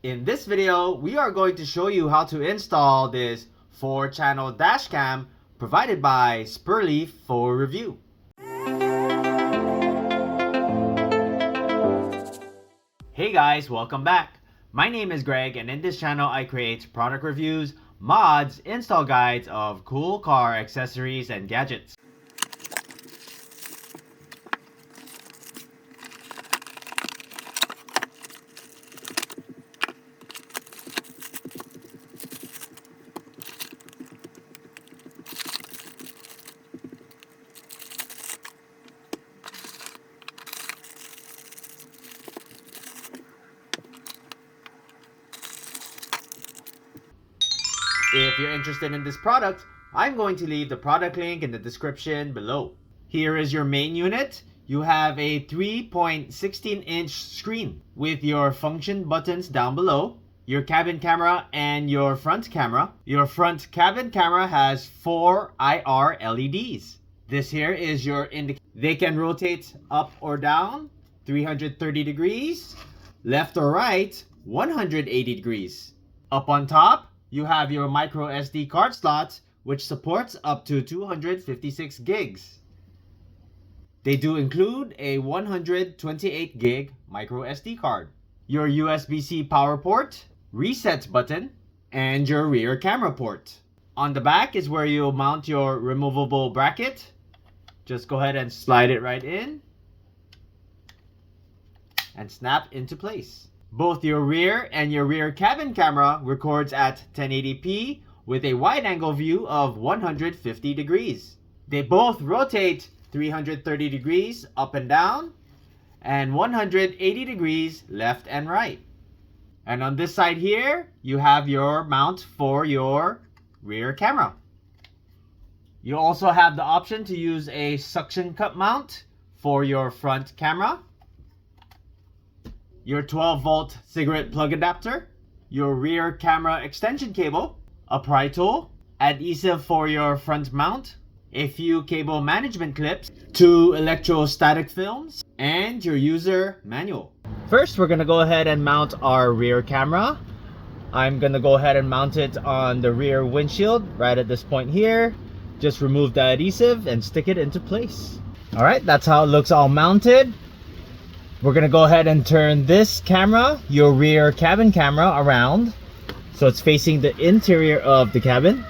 In this video, we are going to show you how to install this 4-channel dashcam provided by Sprleaf for review. Hey guys, welcome back. My name is Greg, and in this channel I create product reviews, mods, install guides of cool car accessories and gadgets. If you're interested in this product, I'm going to leave the product link in the description below. Here is your main unit. You have a 3.16-inch screen with your function buttons down below, your cabin camera, and your front camera. Your front cabin camera has 4 IR LEDs. This here is your indicator. They can rotate up or down 330 degrees, left or right 180 degrees. Up on top, you have your micro SD card slot, which supports up to 256 gigs. They do include a 128 gig micro SD card, your USB-C power port, reset button, and your rear camera port. On the back is where you'll mount your removable bracket. Just go ahead and slide it right in and snap into place. Both your rear and your rear cabin camera records at 1080p with a wide-angle view of 150 degrees. They both rotate 330 degrees up and down and 180 degrees left and right. And on this side here, you have your mount for your rear camera. You also have the option to use a suction cup mount for your front camera, your 12-volt cigarette plug adapter, your rear camera extension cable, a pry tool, adhesive for your front mount, a few cable management clips, 2 electrostatic films, and your user manual. First, we're going to go ahead and mount our rear camera. I'm going to go ahead and mount it on the rear windshield right at this point here. Just remove the adhesive and stick it into place. Alright, that's how it looks all mounted. We're going to go ahead and turn this camera, your rear cabin camera, around so it's facing the interior of the cabin.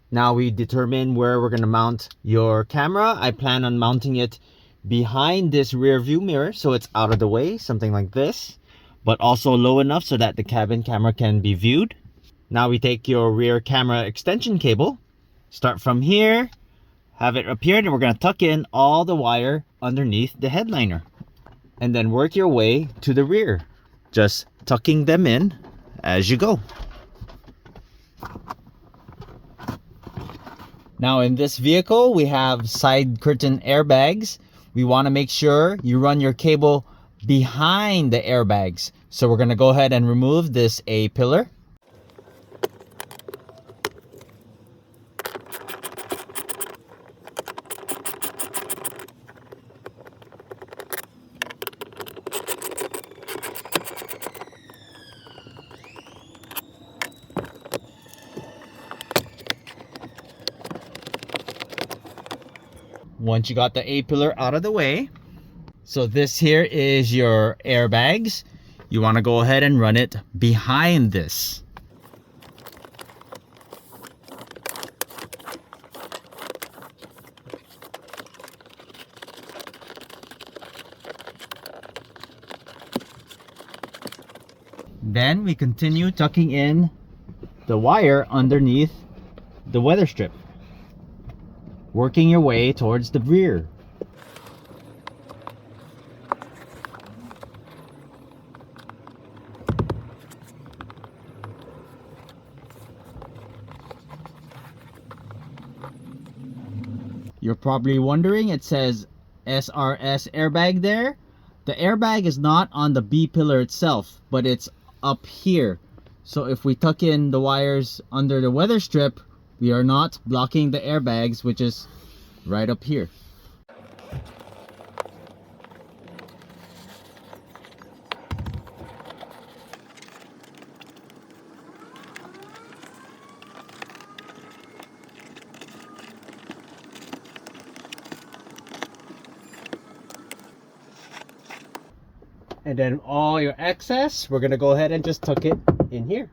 Now we determine where we're going to mount your camera. I plan on mounting it behind this rear view mirror so it's out of the way, something like this, but also low enough so that the cabin camera can be viewed. Now we take your rear camera extension cable, start from here, have it up here, and we're going to tuck in all the wire underneath the headliner. And then work your way to the rear, just tucking them in as you go. Now in this vehicle, we have side curtain airbags. We want to make sure you run your cable behind the airbags. So we're going to go ahead and remove this A-pillar. Once you got the A-pillar out of the way, so this here is your airbags. You want to go ahead and run it behind this. Then we continue tucking in the wire underneath the weather strip, working your way towards the rear. You're probably wondering, it says SRS airbag there. The airbag is not on the B pillar itself, but it's up here. So if we tuck in the wires under the weather strip, we are not blocking the airbags, which is right up here. And then all your excess, we're gonna go ahead and just tuck it in here.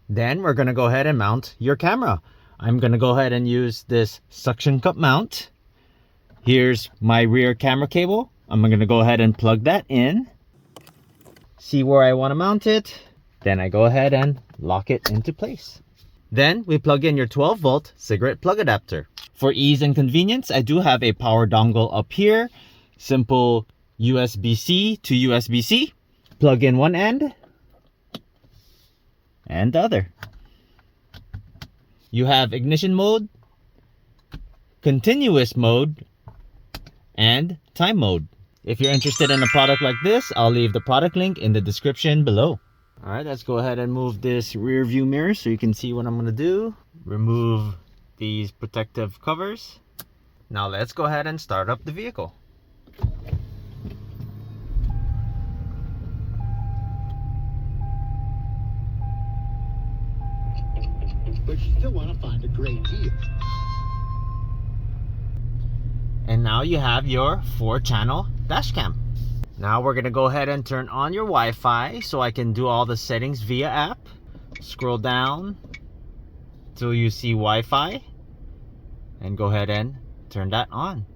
Then we're gonna go ahead and mount your camera. I'm gonna go ahead and use this suction cup mount. Here's my rear camera cable. I'm gonna go ahead and plug that in. See where I wanna mount it. Then I go ahead and lock it into place. Then we plug in your 12-volt cigarette plug adapter. For ease and convenience, I do have a power dongle up here. Simple USB-C to USB-C. Plug in one end and the other. You have ignition mode, continuous mode, and time mode. If you're interested in a product like this, I'll leave the product link in the description below. All right, let's go ahead and move this rear view mirror so you can see what I'm gonna do. Remove these protective covers. Now let's go ahead and start up the vehicle. But you still want to find a great deal. And now you have your 4-channel dash cam. Now we're gonna go ahead and turn on your Wi-Fi so I can do all the settings via app. Scroll down till you see Wi-Fi and go ahead and turn that on.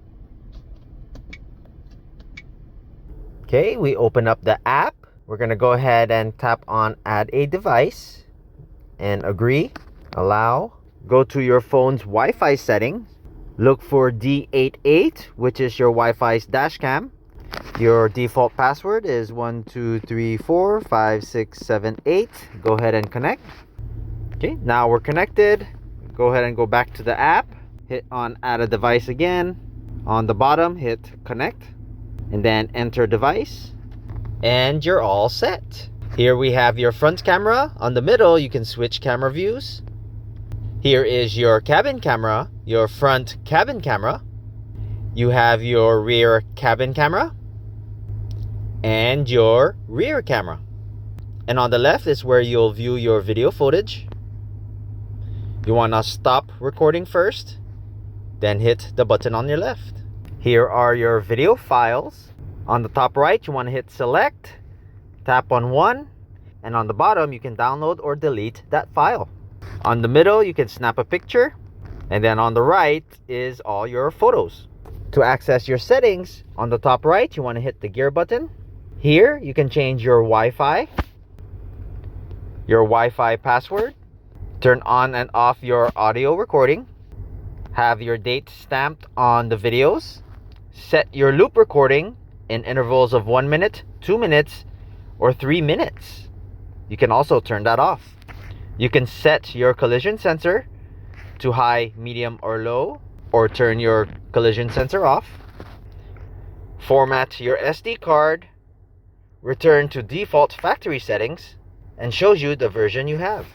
Okay, we open up the app. We're gonna go ahead and tap on add a device and agree, allow. Go to your phone's Wi-Fi setting. Look for D88, which is your Wi-Fi's dash cam. Your default password is 12345678. Go ahead and connect. Okay, now we're connected. Go ahead and go back to the app. Hit on add a device again. On the bottom, hit connect. And then enter device. And you're all set. Here we have your front camera. On the middle, you can switch camera views. Here is your cabin camera, your front cabin camera. You have your rear cabin camera and your rear camera. And on the left is where you'll view your video footage. You want to stop recording first, then hit the button on your left. Here are your video files. On the top right, you want to hit select, tap on one, and on the bottom, you can download or delete that file. On the middle, you can snap a picture, and then on the right is all your photos. To access your settings, on the top right, you want to hit the gear button. Here, you can change your Wi-Fi password, turn on and off your audio recording, have your date stamped on the videos, set your loop recording in intervals of 1 minute, 2 minutes, or 3 minutes. You can also turn that off. You can set your collision sensor to high, medium, or low, or turn your collision sensor off. Format your SD card, return to default factory settings, and shows you the version you have.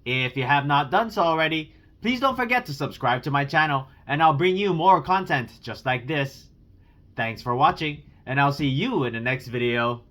If you have not done so already, please don't forget to subscribe to my channel and I'll bring you more content just like this. Thanks for watching and I'll see you in the next video.